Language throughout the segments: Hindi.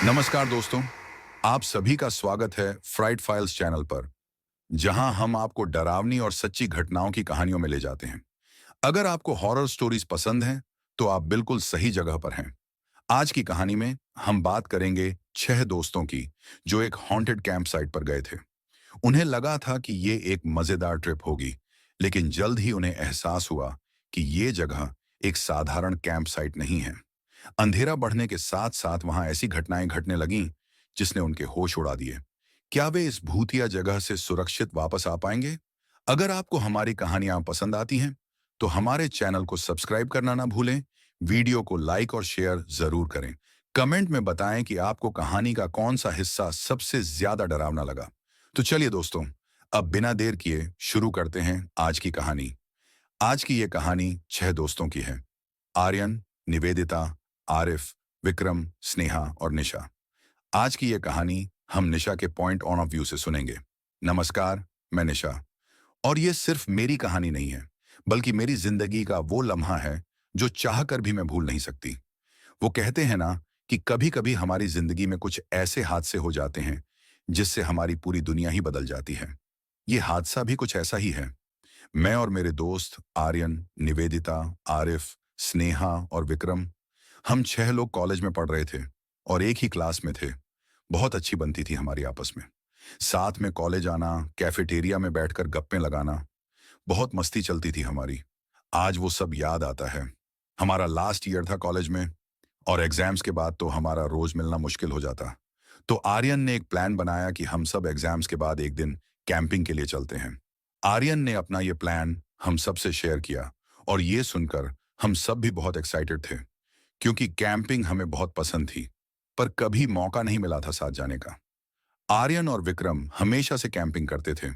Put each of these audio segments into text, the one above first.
नमस्कार दोस्तों, आप सभी का स्वागत है फ्राइड फाइल्स चैनल पर, जहां हम आपको डरावनी और सच्ची घटनाओं की कहानियों में ले जाते हैं। अगर आपको हॉरर स्टोरीज पसंद हैं, तो आप बिल्कुल सही जगह पर हैं। आज की कहानी में हम बात करेंगे 6 दोस्तों की, जो एक हॉन्टेड कैंप साइट पर गए थे। उन्हें लगा था कि ये एक मजेदार ट्रिप होगी, लेकिन जल्द ही उन्हें एहसास हुआ कि ये जगह एक साधारण कैंप साइट नहीं है। अंधेरा बढ़ने के साथ साथ वहां ऐसी घटनाएं घटने लगीं जिसने उनके होश उड़ा दिए। क्या वे इस भूतिया जगह से सुरक्षित वापस आ पाएंगे? अगर आपको हमारी कहानियां पसंद आती हैं, तो हमारे चैनल को सब्सक्राइब करना ना भूलें। वीडियो को लाइक और शेयर जरूर करें। कमेंट में बताएं कि आपको कहानी का कौन सा हिस्सा सबसे ज्यादा डरावना लगा। तो चलिए दोस्तों, अब बिना देर किए शुरू करते हैं आज की कहानी। आज की ये कहानी 6 दोस्तों की है। आर्यन, निवेदिता, आरिफ, विक्रम, स्नेहा और निशा। आज की ये कहानी हम निशा के पॉइंट ऑन ऑफ व्यू से सुनेंगे। नमस्कार, मैं निशा। और ये सिर्फ मेरी कहानी नहीं है, बल्कि मेरी जिंदगी का वो लम्हा है जो चाह कर भी मैं भूल नहीं सकती। वो कहते हैं ना कि कभी कभी हमारी जिंदगी में कुछ ऐसे हादसे हो जाते हैं जिससे हमारी पूरी दुनिया ही बदल जाती है। ये हादसा भी कुछ ऐसा ही है। मैं और मेरे दोस्त आर्यन, निवेदिता, आरिफ, स्नेहा और विक्रम, हम 6 लोग कॉलेज में पढ़ रहे थे और एक ही क्लास में थे। बहुत अच्छी बनती थी हमारी आपस में। साथ में कॉलेज आना, कैफेटेरिया में बैठकर गप्पे लगाना, बहुत मस्ती चलती थी हमारी। आज वो सब याद आता है। हमारा लास्ट ईयर था कॉलेज में, और एग्जाम्स के बाद तो हमारा रोज मिलना मुश्किल हो जाता। तो आर्यन ने एक प्लान बनाया कि हम सब एग्जाम्स के बाद एक दिन कैंपिंग के लिए चलते हैं। आर्यन ने अपना ये प्लान हम सब से शेयर किया, और ये सुनकर हम सब भी बहुत एक्साइटेड थे, क्योंकि कैंपिंग हमें बहुत पसंद थी, पर कभी मौका नहीं मिला था साथ जाने का। आर्यन और विक्रम हमेशा से कैंपिंग करते थे,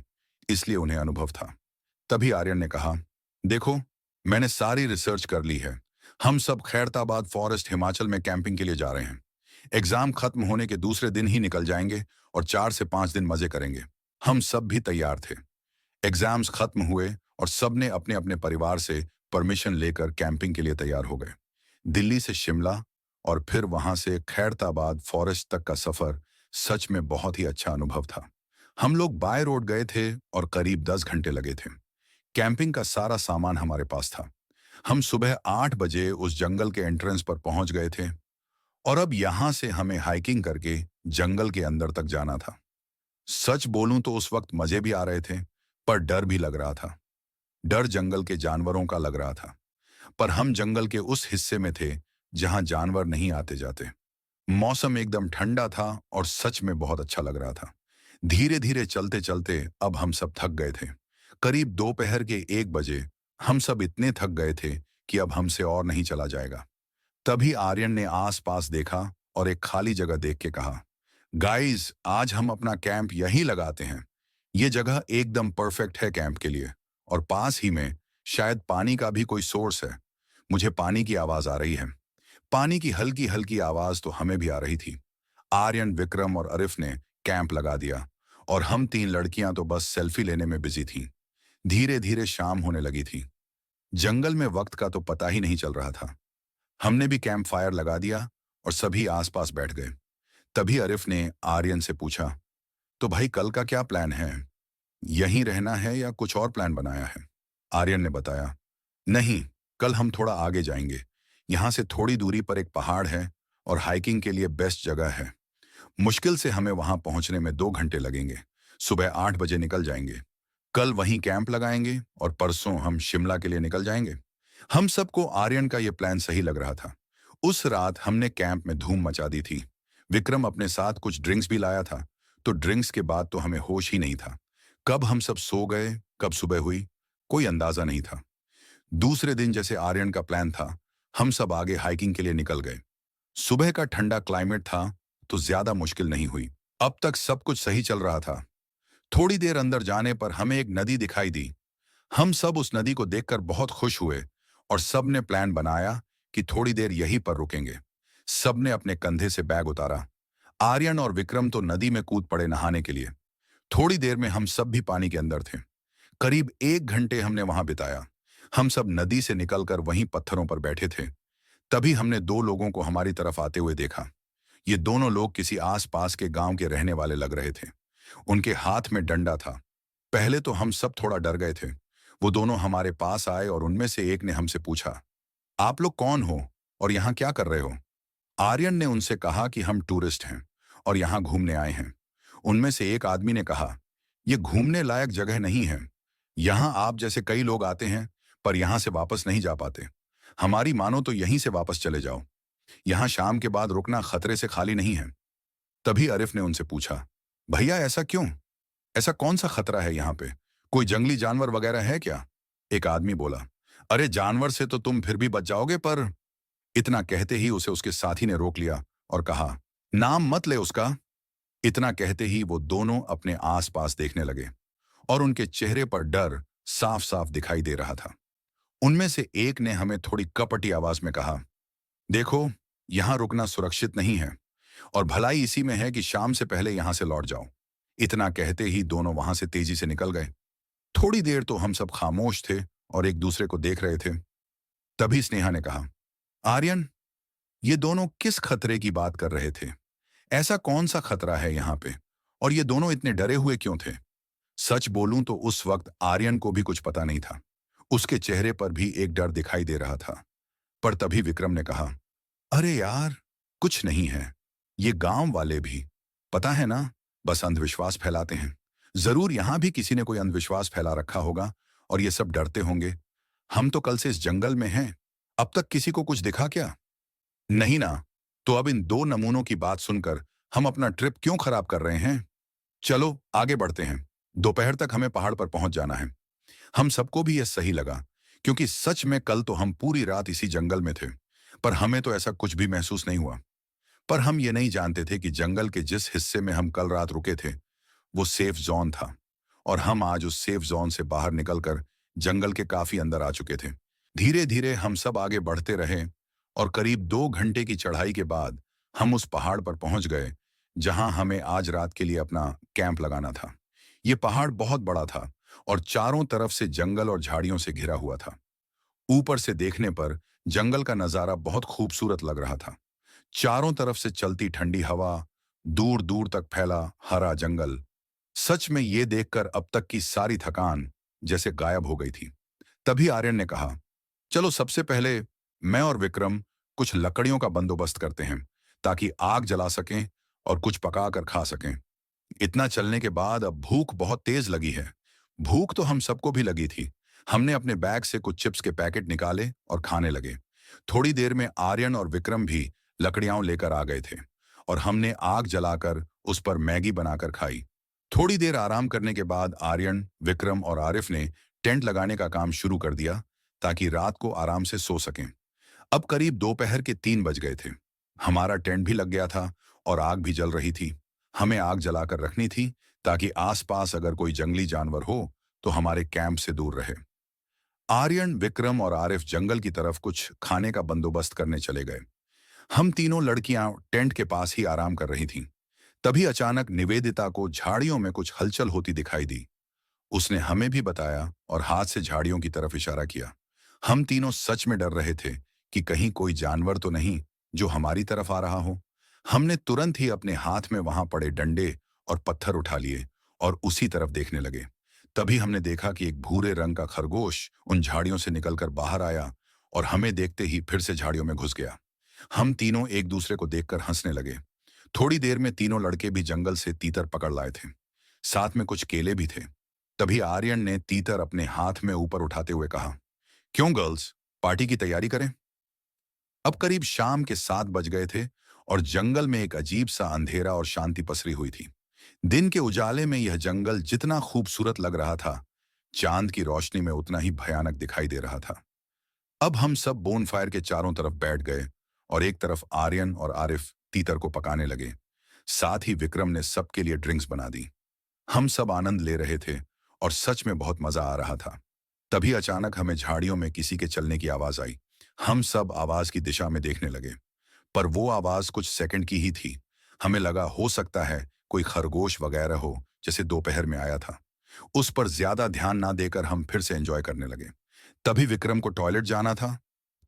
इसलिए उन्हें अनुभव था। तभी आर्यन ने कहा, देखो, मैंने सारी रिसर्च कर ली है। हम सब खैरताबाद फॉरेस्ट हिमाचल में कैंपिंग के लिए जा रहे हैं। एग्जाम खत्म होने के दूसरे दिन ही निकल जाएंगे और 4 से 5 दिन मजे करेंगे। हम सब भी तैयार थे। एग्जाम्स खत्म हुए और सबने अपने अपने परिवार से परमिशन लेकर कैंपिंग के लिए तैयार हो गए। दिल्ली से शिमला और फिर वहां से खैरताबाद फॉरेस्ट तक का सफर सच में बहुत ही अच्छा अनुभव था। हम लोग बाय रोड गए थे और करीब 10 घंटे लगे थे। कैंपिंग का सारा सामान हमारे पास था। हम सुबह 8 बजे उस जंगल के एंट्रेंस पर पहुंच गए थे, और अब यहां से हमें हाइकिंग करके जंगल के अंदर तक जाना था। सच बोलूं तो उस वक्त मजे भी आ रहे थे, पर डर भी लग रहा था। डर जंगल के जानवरों का लग रहा था, पर हम जंगल के उस हिस्से में थे जहां जानवर नहीं आते जाते। मौसम एकदम ठंडा था और सच में बहुत अच्छा लग रहा था। धीरे धीरे चलते चलते अब हम सब थक गए थे। करीब दोपहर के 1 बजे हम सब इतने थक गए थे कि अब हमसे और नहीं चला जाएगा। तभी आर्यन ने आसपास देखा और एक खाली जगह देख के कहा, गाइस, आज हम अपना कैंप यहीं लगाते हैं। ये जगह एकदम परफेक्ट है कैंप के लिए, और पास ही में शायद पानी का भी कोई सोर्स है। मुझे पानी की आवाज आ रही है। पानी की हल्की हल्की आवाज तो हमें भी आ रही थी। आर्यन, विक्रम और अरिफ ने कैंप लगा दिया, और हम 3 लड़कियां तो बस सेल्फी लेने में बिजी थीं। धीरे धीरे शाम होने लगी थी। जंगल में वक्त का तो पता ही नहीं चल रहा था। हमने भी कैंप फायर लगा दिया और सभी आसपास बैठ गए। तभी अरिफ ने आर्यन से पूछा, तो भाई, कल का क्या प्लान है? यहीं रहना है या कुछ और प्लान बनाया है? आर्यन ने बताया, नहीं, कल हम थोड़ा आगे जाएंगे। यहाँ से थोड़ी दूरी पर एक पहाड़ है और हाइकिंग के लिए बेस्ट जगह है। मुश्किल से हमें वहां पहुंचने में 2 घंटे लगेंगे। सुबह 8 बजे निकल जाएंगे। कल वहीं कैंप लगाएंगे और परसों हम शिमला के लिए निकल जाएंगे। हम सबको आर्यन का यह प्लान सही लग रहा था। उस रात हमने कैंप में धूम मचा दी थी। विक्रम अपने साथ कुछ ड्रिंक्स भी लाया था, तो ड्रिंक्स के बाद तो हमें होश ही नहीं था। कब हम सब सो गए, कब सुबह हुई, कोई अंदाजा नहीं था। दूसरे दिन जैसे आर्यन का प्लान था, हम सब आगे हाइकिंग के लिए निकल गए। सुबह का ठंडा क्लाइमेट था, तो ज्यादा मुश्किल नहीं हुई। अब तक सब कुछ सही चल रहा था। थोड़ी देर अंदर जाने पर हमें एक नदी दिखाई दी। हम सब उस नदी को देखकर बहुत खुश हुए, और सब ने प्लान बनाया कि थोड़ी देर यहीं पर रुकेंगे। सब ने अपने कंधे से बैग उतारा। आर्यन और विक्रम तो नदी में कूद पड़े नहाने के लिए। थोड़ी देर में हम सब भी पानी के अंदर थे। करीब 1 घंटे हमने वहां बिताया। हम सब नदी से निकलकर वहीं पत्थरों पर बैठे थे। तभी हमने 2 लोगों को हमारी तरफ आते हुए देखा। ये दोनों लोग किसी आसपास के गांव के रहने वाले लग रहे थे। उनके हाथ में डंडा था। पहले तो हम सब थोड़ा डर गए थे। वो दोनों हमारे पास आए और उनमें से एक ने हमसे पूछा, आप लोग कौन हो और यहाँ क्या कर रहे हो? आर्यन ने उनसे कहा कि हम टूरिस्ट हैं और यहाँ घूमने आए हैं। उनमें से एक आदमी ने कहा, ये घूमने लायक जगह नहीं है। यहाँ आप जैसे कई लोग आते हैं, पर यहाँ से वापस नहीं जा पाते। हमारी मानो तो यहीं से वापस चले जाओ। यहाँ शाम के बाद रुकना खतरे से खाली नहीं है। तभी आरिफ ने उनसे पूछा, भैया ऐसा क्यों? ऐसा कौन सा खतरा है यहाँ पे? कोई जंगली जानवर वगैरह है क्या? एक आदमी बोला, अरे जानवर से तो तुम फिर भी बच जाओगे, पर इतना कहते ही उसे उसके साथी ने रोक लिया और कहा, नाम मत ले उसका। इतना कहते ही वो दोनों अपने आसपास देखने लगे और उनके चेहरे पर डर साफ साफ दिखाई दे रहा था। उनमें से एक ने हमें थोड़ी कपटी आवाज में कहा, देखो, यहां रुकना सुरक्षित नहीं है और भलाई इसी में है कि शाम से पहले यहां से लौट जाओ। इतना कहते ही दोनों वहां से तेजी से निकल गए। थोड़ी देर तो हम सब खामोश थे और एक दूसरे को देख रहे थे। तभी स्नेहा ने कहा, आर्यन, ये दोनों किस खतरे की बात कर रहे थे? ऐसा कौन सा खतरा है यहाँ पे? और ये दोनों इतने डरे हुए क्यों थे? सच बोलूं तो उस वक्त आर्यन को भी कुछ पता नहीं था। उसके चेहरे पर भी एक डर दिखाई दे रहा था। पर तभी विक्रम ने कहा, अरे यार, कुछ नहीं है। ये गांव वाले भी, पता है ना, बस अंधविश्वास फैलाते हैं। जरूर यहां भी किसी ने कोई अंधविश्वास फैला रखा होगा और ये सब डरते होंगे। हम तो कल से इस जंगल में हैं। अब तक किसी को कुछ दिखा क्या? नहीं ना। तो अब इन दो नमूनों की बात सुनकर हम अपना ट्रिप क्यों खराब कर रहे हैं? चलो आगे बढ़ते हैं। दोपहर तक हमें पहाड़ पर पहुंच जाना है। हम सबको भी यह सही लगा, क्योंकि सच में कल तो हम पूरी रात इसी जंगल में थे, पर हमें तो ऐसा कुछ भी महसूस नहीं हुआ। पर हम ये नहीं जानते थे कि जंगल के जिस हिस्से में हम कल रात रुके थे, वो सेफ जोन था और हम आज उस सेफ जोन से बाहर निकलकर जंगल के काफी अंदर आ चुके थे। धीरे धीरे हम सब आगे बढ़ते रहे और करीब 2 घंटे की चढ़ाई के बाद हम उस पहाड़ पर पहुंच गए जहां हमें आज रात के लिए अपना कैंप लगाना था। ये पहाड़ बहुत बड़ा था और चारों तरफ से जंगल और झाड़ियों से घिरा हुआ था। ऊपर से देखने पर जंगल का नजारा बहुत खूबसूरत लग रहा था। चारों तरफ से चलती ठंडी हवा, दूर दूर तक फैला हरा जंगल। सच में ये देखकर अब तक की सारी थकान जैसे गायब हो गई थी। तभी आर्यन ने कहा, चलो सबसे पहले मैं और विक्रम कुछ लकड़ियों का बंदोबस्त करते हैं, ताकि आग जला सकें और कुछ पका कर खा सकें। इतना चलने के बाद अब भूख बहुत तेज लगी है। भूख तो हम सबको भी लगी थी। हमने अपने बैग से कुछ चिप्स के पैकेट निकाले और खाने लगे। थोड़ी देर में आर्यन और विक्रम भी लकड़ियां लेकर आ गए थे और हमने आग जलाकर उस पर मैगी बनाकर खाई। थोड़ी देर आराम करने के बाद आर्यन, विक्रम और आरिफ ने टेंट लगाने का काम शुरू कर दिया, ताकि रात को आराम से सो सकें। अब करीब दोपहर के 3 बज गए थे। हमारा टेंट भी लग गया था और आग भी जल रही थी। हमें आग जलाकर रखनी थी, ताकि आसपास अगर कोई जंगली जानवर हो तो हमारे कैंप से दूर रहे। आर्यन, विक्रम और आरिफ जंगल की तरफ कुछ खाने का बंदोबस्त करने चले गए। हम तीनों लड़कियां टेंट के पास ही आराम कर रही थीं। तभी अचानक निवेदिता को झाड़ियों में कुछ हलचल होती दिखाई दी। उसने हमें भी बताया और हाथ से झाड़ियों की तरफ इशारा किया। हम तीनों सच में डर रहे थे कि कहीं कोई जानवर तो नहीं जो हमारी तरफ आ रहा हो। हमने तुरंत ही अपने हाथ में वहां पड़े डंडे और पत्थर उठा लिए और उसी तरफ देखने लगे। तभी हमने देखा कि एक भूरे रंग का खरगोश उन झाड़ियों से निकलकर बाहर आया और हमें देखते ही फिर से झाड़ियों में घुस गया। हम तीनों एक दूसरे को देखकर हंसने लगे। थोड़ी देर में तीनों लड़के भी जंगल से तीतर पकड़ लाए थे। साथ में कुछ केले भी थे। तभी आर्यन ने तीतर अपने हाथ में ऊपर उठाते हुए कहा, क्यों गर्ल्स, पार्टी की तैयारी करें? अब करीब शाम के 7 बज गए थे और जंगल में एक अजीब सा अंधेरा और शांति पसरी हुई थी। दिन के उजाले में यह जंगल जितना खूबसूरत लग रहा था, चांद की रोशनी में उतना ही भयानक दिखाई दे रहा था। अब हम सब बोनफायर के चारों तरफ बैठ गए और एक तरफ आर्यन और आरिफ तीतर को पकाने लगे। साथ ही विक्रम ने सबके लिए ड्रिंक्स बना दी। हम सब आनंद ले रहे थे और सच में बहुत मजा आ रहा था। तभी अचानक हमें झाड़ियों में किसी के चलने की आवाज आई। हम सब आवाज की दिशा में देखने लगे, पर वो आवाज कुछ सेकंड की ही थी। हमें लगा हो सकता है कोई खरगोश वगैरह हो, जैसे दोपहर में आया था। उस पर ज्यादा ध्यान ना देकर हम फिर से एंजॉय करने लगे। तभी विक्रम को टॉयलेट जाना था,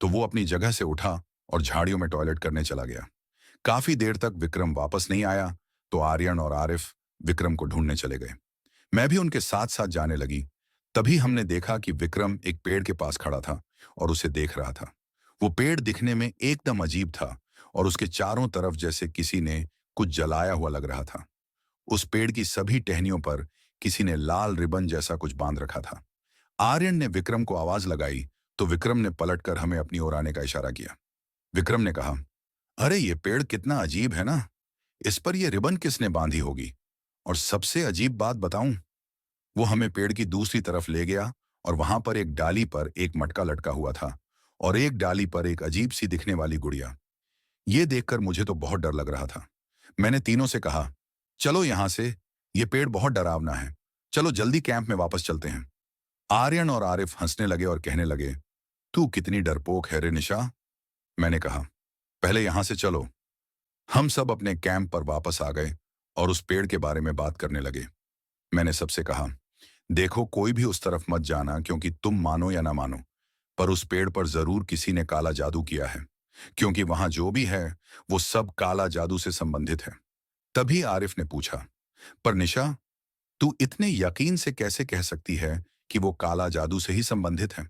तो वो अपनी जगह से उठा और झाड़ियों में टॉयलेट करने चला गया। काफी देर तक विक्रम वापस नहीं आया तो आर्यन और आरिफ विक्रम को ढूंढने चले गए। मैं भी उनके साथ साथ जाने लगी। तभी हमने देखा कि विक्रम एक पेड़ के पास खड़ा था और उसे देख रहा था। वो पेड़ दिखने में एकदम अजीब था और उसके चारों तरफ जैसे किसी ने कुछ जलाया हुआ लग रहा था। उस पेड़ की सभी टहनियों पर किसी ने लाल रिबन जैसा कुछ बांध रखा था। आर्यन ने विक्रम को आवाज लगाई तो विक्रम ने पलटकर हमें अपनी ओर आने का इशारा किया। विक्रम ने कहा, अरे ये पेड़ कितना अजीब है ना, इस पर यह रिबन किसने बांधी होगी? और सबसे अजीब बात बताऊं, वो हमें पेड़ की दूसरी तरफ ले गया और वहां पर एक डाली पर एक मटका लटका हुआ था और एक डाली पर एक अजीब सी दिखने वाली गुड़िया। ये देखकर मुझे तो बहुत डर लग रहा था। मैंने तीनों से कहा, चलो यहां से, ये पेड़ बहुत डरावना है, चलो जल्दी कैंप में वापस चलते हैं। आर्यन और आरिफ हंसने लगे और कहने लगे, तू कितनी डरपोक है रे निशा। मैंने कहा, पहले यहां से चलो। हम सब अपने कैंप पर वापस आ गए और उस पेड़ के बारे में बात करने लगे। मैंने सबसे कहा, देखो कोई भी उस तरफ मत जाना, क्योंकि तुम मानो या ना मानो पर उस पेड़ पर जरूर किसी ने काला जादू किया है, क्योंकि वहां जो भी है वो सब काला जादू से संबंधित है। तभी आरिफ ने पूछा, पर निशा, तू इतने यकीन से कैसे कह सकती है कि वो काला जादू से ही संबंधित है?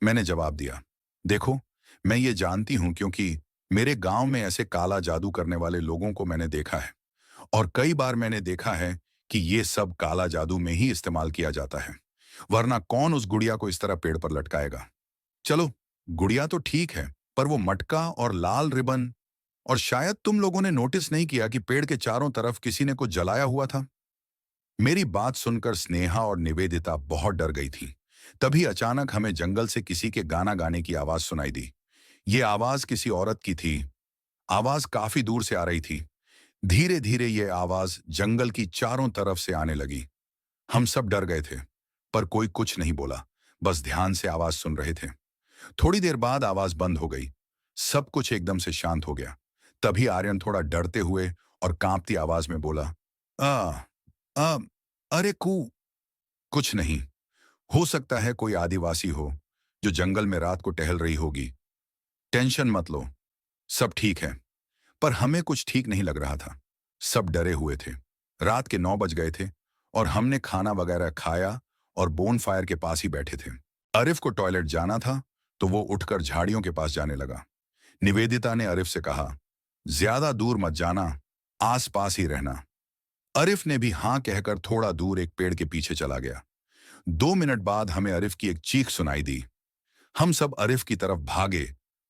मैंने जवाब दिया, देखो, मैं ये जानती हूं क्योंकि मेरे गांव में ऐसे काला जादू करने वाले लोगों को मैंने देखा है और कई बार मैंने देखा है कि ये सब काला जादू में ही इस्तेमाल किया जाता है, वरना कौन उस गुड़िया को इस तरह पेड़ पर लटकाएगा। चलो, गुड़िया तो ठीक है, पर वो मटका और लाल रिबन, और शायद तुम लोगों ने नोटिस नहीं किया कि पेड़ के चारों तरफ किसी ने कुछ जलाया हुआ था। मेरी बात सुनकर स्नेहा और निवेदिता बहुत डर गई थी। तभी अचानक हमें जंगल से किसी के गाना गाने की आवाज सुनाई दी। ये आवाज किसी औरत की थी। आवाज काफी दूर से आ रही थी। धीरे धीरे ये आवाज जंगल की चारों तरफ से आने लगी। हम सब डर गए थे, पर कोई कुछ नहीं बोला, बस ध्यान से आवाज सुन रहे थे। थोड़ी देर बाद आवाज बंद हो गई। सब कुछ एकदम से शांत हो गया। तभी आर्यन थोड़ा डरते हुए और कांपती आवाज में बोला, आ, आ, अरे कुछ नहीं। हो सकता है कोई आदिवासी हो जो जंगल में रात को टहल रही होगी। टेंशन मत लो, सब ठीक है। पर हमें कुछ ठीक नहीं लग रहा था। सब डरे हुए थे। रात के 9 बज गए थे और हमने खाना वगैरह खाया और बोन फायर के पास ही बैठे थे। अरिफ को टॉयलेट जाना था तो वो उठकर झाड़ियों के पास जाने लगा। निवेदिता ने अरिफ से कहा, ज्यादा दूर मत जाना, आसपास ही रहना। अरिफ ने भी हां कहकर थोड़ा दूर एक पेड़ के पीछे चला गया। 2 मिनट बाद हमें अरिफ की एक चीख सुनाई दी। हम सब अरिफ की तरफ भागे,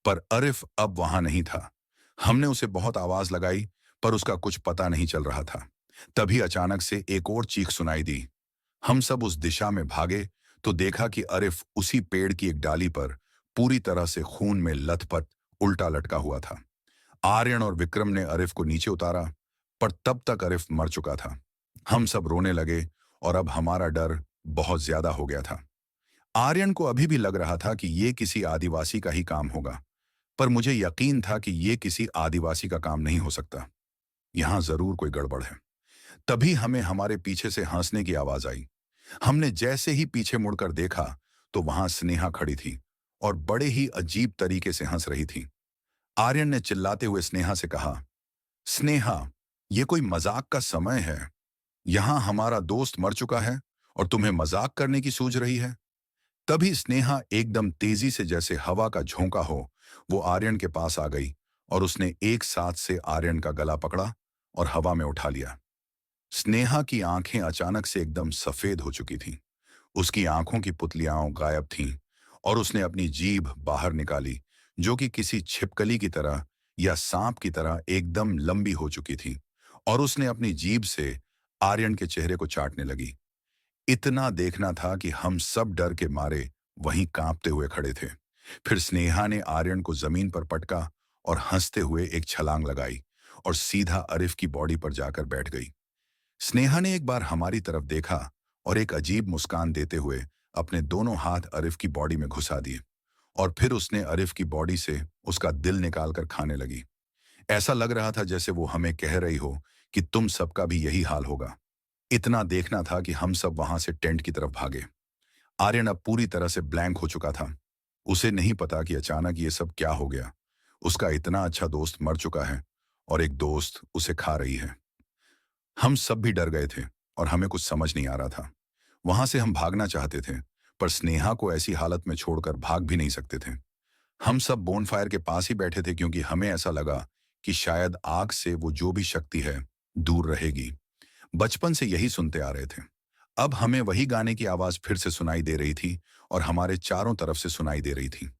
पर अरिफ अब वहां नहीं था। हमने उसे बहुत आवाज लगाई, पर उसका कुछ पता नहीं चल रहा था। तभी अचानक से एक और चीख सुनाई दी। हम सब उस दिशा में भागे तो देखा कि अरिफ उसी पेड़ की एक डाली पर पूरी तरह से खून में लथपथ उल्टा लटका हुआ था। आर्यन और विक्रम ने अरिफ को नीचे उतारा, पर तब तक अरिफ मर चुका था। हम सब रोने लगे और अब हमारा डर बहुत ज्यादा हो गया था। आर्यन को अभी भी लग रहा था कि ये किसी आदिवासी का ही काम होगा, पर मुझे यकीन था कि ये किसी आदिवासी का काम नहीं हो सकता। यहां जरूर कोई गड़बड़ है। तभी हमें हमारे पीछे से हंसने की आवाज आई। हमने जैसे ही पीछे मुड़कर देखा तो वहां स्नेहा खड़ी थी और बड़े ही अजीब तरीके से हंस रही थी। आर्यन ने चिल्लाते हुए स्नेहा से कहा, स्नेहा, ये कोई मजाक का समय है। यहां हमारा दोस्त मर चुका है और तुम्हें मजाक करने की सूझ रही है। तभी स्नेहा एकदम तेजी से, जैसे हवा का झोंका हो, वो आर्यन के पास आ गई और उसने एक साथ से आर्यन का गला पकड़ा और हवा में उठा लिया। स्नेहा की आंखें अचानक से एकदम सफेद हो चुकी थीं। उसकी आंखों की पुतलियां गायब थीं और उसने अपनी जीभ बाहर निकाली, जो कि किसी छिपकली की तरह या सांप की तरह एकदम लंबी हो चुकी थी, और उसने अपनी जीभ से आर्यन के चेहरे को चाटने लगी। इतना देखना था कि हम सब डर के मारे वहीं कांपते हुए खड़े थे। फिर स्नेहा ने आर्यन को जमीन पर पटका और हंसते हुए एक छलांग लगाई और सीधा अरिफ की बॉडी पर जाकर बैठ गई। स्नेहा ने एक बार हमारी तरफ देखा और एक अजीब मुस्कान देते हुए अपने दोनों हाथ अरिफ की बॉडी में घुसा दिए और फिर उसने अरिफ की बॉडी से उसका दिल निकालकर खाने लगी। ऐसा लग रहा था जैसे वो हमें कह रही हो कि तुम सबका भी यही हाल होगा। इतना देखना था कि हम सब वहां से टेंट की तरफ भागे। आर्यन अब पूरी तरह से ब्लैंक हो चुका था। उसे नहीं पता कि अचानक ये सब क्या हो गया। उसका इतना अच्छा दोस्त मर चुका है और एक दोस्त उसे खा रही है। हम सब भी डर गए थे और हमें कुछ समझ नहीं आ रहा था। वहां से हम भागना चाहते थे, पर स्नेहा को ऐसी हालत में छोड़कर भाग भी नहीं सकते थे। हम सब बोनफायर के पास ही बैठे थे क्योंकि हमें ऐसा लगा कि शायद आग से वो जो भी शक्ति है दूर रहेगी। बचपन से यही सुनते आ रहे थे। अब हमें वही गाने की आवाज फिर से सुनाई दे रही थी और हमारे चारों तरफ से सुनाई दे रही थी।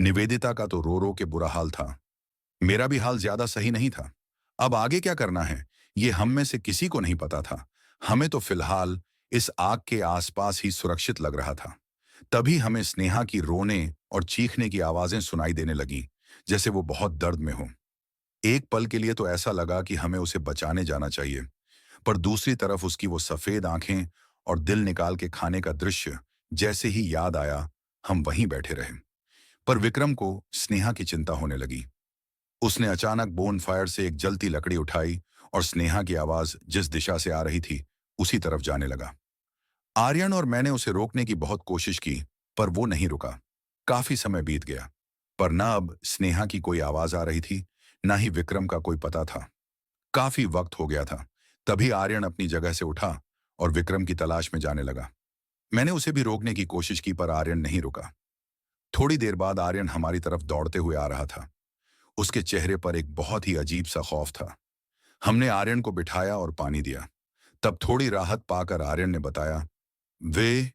निवेदिता का तो रो रो के बुरा हाल था। मेरा भी हाल ज्यादा सही नहीं था। अब आगे क्या करना है, ये हम में से किसी को नहीं पता था। हमें तो फिलहाल इस आग के आसपास ही सुरक्षित लग रहा था। तभी हमें स्नेहा की रोने और चीखने की आवाजें सुनाई देने लगी, जैसे वो बहुत दर्द में हो। एक पल के लिए तो ऐसा लगा कि हमें उसे बचाने जाना चाहिए, पर दूसरी तरफ उसकी वो सफेद आंखें और दिल निकाल के खाने का दृश्य जैसे ही याद आया, हम वहीं बैठे रहे। पर विक्रम को स्नेहा की चिंता होने लगी। उसने अचानक बोन फायर से एक जलती लकड़ी उठाई और स्नेहा की आवाज जिस दिशा से आ रही थी उसी तरफ जाने लगा। आर्यन और मैंने उसे रोकने की बहुत कोशिश की, पर वो नहीं रुका। काफी समय बीत गया, पर न अब स्नेहा की कोई आवाज आ रही थी, ना ही विक्रम का कोई पता था। काफी वक्त हो गया था। तभी आर्यन अपनी जगह से उठा और विक्रम की तलाश में जाने लगा। मैंने उसे भी रोकने की कोशिश की, पर आर्यन नहीं रुका। थोड़ी देर बाद आर्यन हमारी तरफ दौड़ते हुए आ रहा था। उसके चेहरे पर एक बहुत ही अजीब सा खौफ था। हमने आर्यन को बिठाया और पानी दिया। तब थोड़ी राहत पाकर आर्यन ने बताया, वे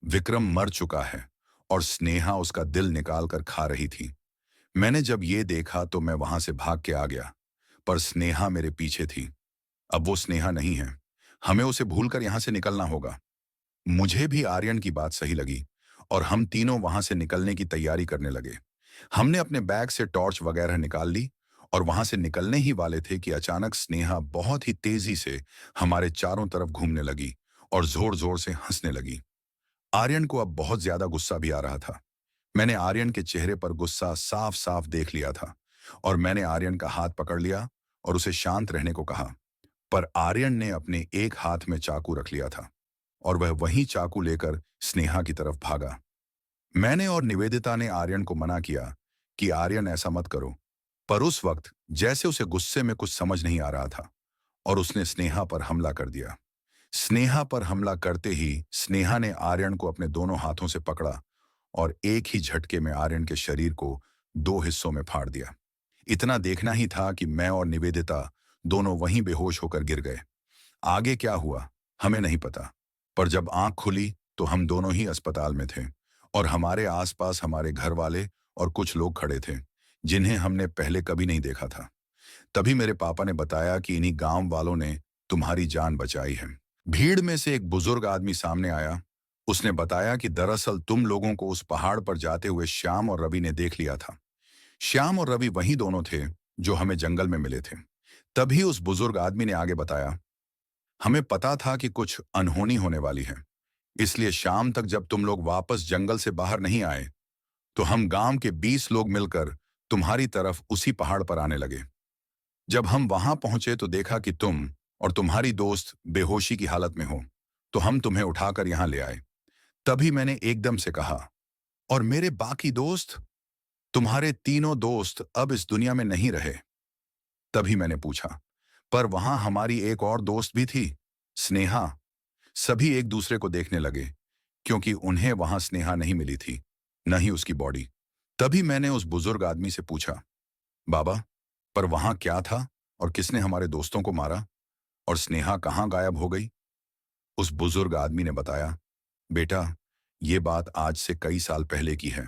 विक्रम मर चुका है और स्नेहा उसका दिल निकाल कर खा रही थी। मैंने जब ये देखा तो मैं वहां से भाग के आ गया, पर स्नेहा मेरे पीछे थी। अब वो स्नेहा नहीं है। हमें उसे भूलकर यहां से निकलना होगा। मुझे भी आर्यन की बात सही लगी और हम तीनों वहां से निकलने की तैयारी करने लगे। हमने अपने बैग से टॉर्च वगैरह निकाल ली और वहां से निकलने ही वाले थे कि अचानक स्नेहा बहुत ही तेजी से हमारे चारों तरफ घूमने लगी और जोर जोर से हंसने लगी। आर्यन को अब बहुत ज्यादा गुस्सा भी आ रहा था। मैंने आर्यन के चेहरे पर गुस्सा साफ साफ देख लिया था और मैंने आर्यन का हाथ पकड़ लिया और उसे शांत रहने को कहा। पर आर्यन ने अपने एक हाथ में चाकू रख लिया था और वह वही चाकू लेकर स्नेहा की तरफ भागा। मैंने और निवेदिता ने आर्यन को मना किया कि आर्यन ऐसा मत करो, पर उस वक्त जैसे उसे गुस्से में कुछ समझ नहीं आ रहा था और उसने स्नेहा पर हमला कर दिया। स्नेहा पर हमला करते ही स्नेहा ने आर्यन को अपने दोनों हाथों से पकड़ा और एक ही झटके में आर्यन के शरीर को दो हिस्सों में फाड़ दिया। इतना देखना ही था कि मैं और निवेदिता दोनों वहीं बेहोश होकर गिर गए। आगे क्या हुआ हमें नहीं पता, पर जब आंख खुली तो हम दोनों ही अस्पताल में थे और हमारे आसपास हमारे घर वाले और कुछ लोग खड़े थे जिन्हें हमने पहले कभी नहीं देखा था। तभी मेरे पापा ने बताया कि इन्हीं गांव वालों ने तुम्हारी जान बचाई है। भीड़ में से एक बुजुर्ग आदमी सामने आया। उसने बताया कि दरअसल तुम लोगों को उस पहाड़ पर जाते हुए श्याम और रवि ने देख लिया था। श्याम और रवि वही दोनों थे जो हमें जंगल में मिले थे। तभी उस बुजुर्ग आदमी ने आगे बताया, हमें पता था कि कुछ अनहोनी होने वाली है, इसलिए शाम तक जब तुम लोग वापस जंगल से बाहर नहीं आए तो हम गांव के 20 लोग मिलकर तुम्हारी तरफ उसी पहाड़ पर आने लगे। जब हम वहां पहुंचे तो देखा कि तुम और तुम्हारी दोस्त बेहोशी की हालत में हो, तो हम तुम्हें उठाकर यहां ले आए। तभी मैंने एकदम से कहा, और मेरे बाकी दोस्त? तुम्हारे तीनों दोस्त अब इस दुनिया में नहीं रहे। तभी मैंने पूछा, पर वहां हमारी एक और दोस्त भी थी, स्नेहा। सभी एक दूसरे को देखने लगे क्योंकि उन्हें वहां स्नेहा नहीं मिली थी, न ही उसकी बॉडी। तभी मैंने उस बुजुर्ग आदमी से पूछा, बाबा, पर वहां क्या था और किसने हमारे दोस्तों को मारा और स्नेहा कहाँ गायब हो गई? उस बुजुर्ग आदमी ने बताया, बेटा, ये बात आज से कई साल पहले की है।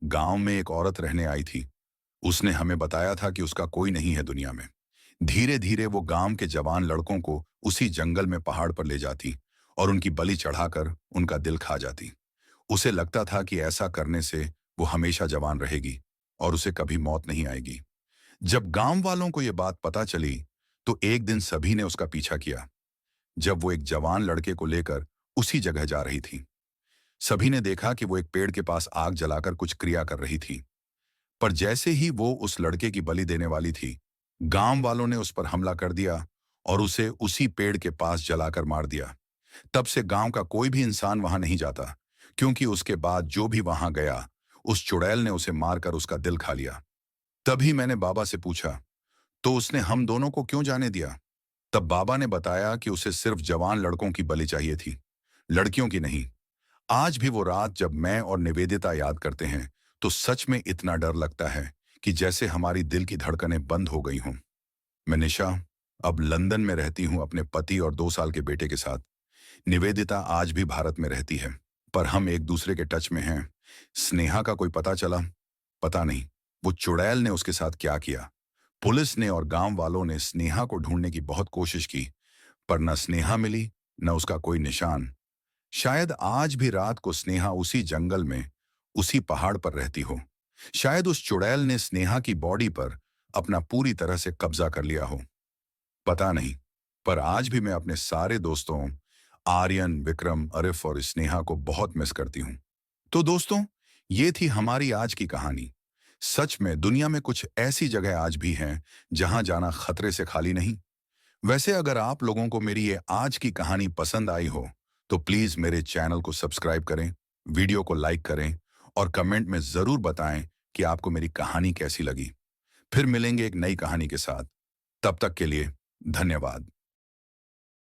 गांव में एक औरत रहने आई थी। उसने हमें बताया था कि उसका कोई नहीं है दुनिया में। धीरे धीरे वो गांव के जवान लड़कों को उसी जंगल में पहाड़ पर ले जाती और उनकी बलि चढ़ाकर उनका दिल खा जाती। उसे लगता था कि ऐसा करने से वो हमेशा जवान रहेगी और उसे कभी मौत नहीं आएगी। जब गांव वालों को ये बात पता चली तो एक दिन सभी ने उसका पीछा किया। जब वो एक जवान लड़के को लेकर उसी जगह जा रही थी, सभी ने देखा कि वो एक पेड़ के पास आग जलाकर कुछ क्रिया कर रही थी। पर जैसे ही वो उस लड़के की बलि देने वाली थी, गांव वालों ने उस पर हमला कर दिया और उसे उसी पेड़ के पास जलाकर मार दिया। तब से गांव का कोई भी इंसान वहां नहीं जाता, क्योंकि उसके बाद जो भी वहां गया उस चुड़ैल ने उसे मारकर उसका दिल खा लिया। तभी मैंने बाबा से पूछा, तो उसने हम दोनों को क्यों जाने दिया? तब बाबा ने बताया कि उसे सिर्फ जवान लड़कों की बलि चाहिए थी, लड़कियों की नहीं। आज भी वो रात जब मैं और निवेदिता याद करते हैं, तो सच में इतना डर लगता है कि जैसे हमारी दिल की धड़कनें बंद हो गई हों। मैं निशा अब लंदन में रहती हूँ अपने पति और 2 साल के बेटे के साथ। निवेदिता आज भी भारत में रहती है, पर हम एक दूसरे के टच में हैं। स्नेहा का कोई पता चला? पता नहीं वो चुड़ैल ने उसके साथ क्या किया। पुलिस ने और गांव वालों ने स्नेहा को ढूंढने की बहुत कोशिश की, पर न स्नेहा मिली, न उसका कोई निशान। शायद आज भी रात को स्नेहा उसी जंगल में, उसी पहाड़ पर रहती हो। शायद उस चुड़ैल ने स्नेहा की बॉडी पर अपना पूरी तरह से कब्जा कर लिया हो। पता नहीं, पर आज भी मैं अपने सारे दोस्तों आर्यन, विक्रम, अरिफ और स्नेहा को बहुत मिस करती हूँ। तो दोस्तों, ये थी हमारी आज की कहानी। सच में दुनिया में कुछ ऐसी जगह आज भी हैं जहां जाना खतरे से खाली नहीं। वैसे अगर आप लोगों को मेरी ये आज की कहानी पसंद आई हो, तो प्लीज मेरे चैनल को सब्सक्राइब करें, वीडियो को लाइक करें और कमेंट में जरूर बताएं कि आपको मेरी कहानी कैसी लगी। फिर मिलेंगे एक नई कहानी के साथ। तब तक के लिए धन्यवाद।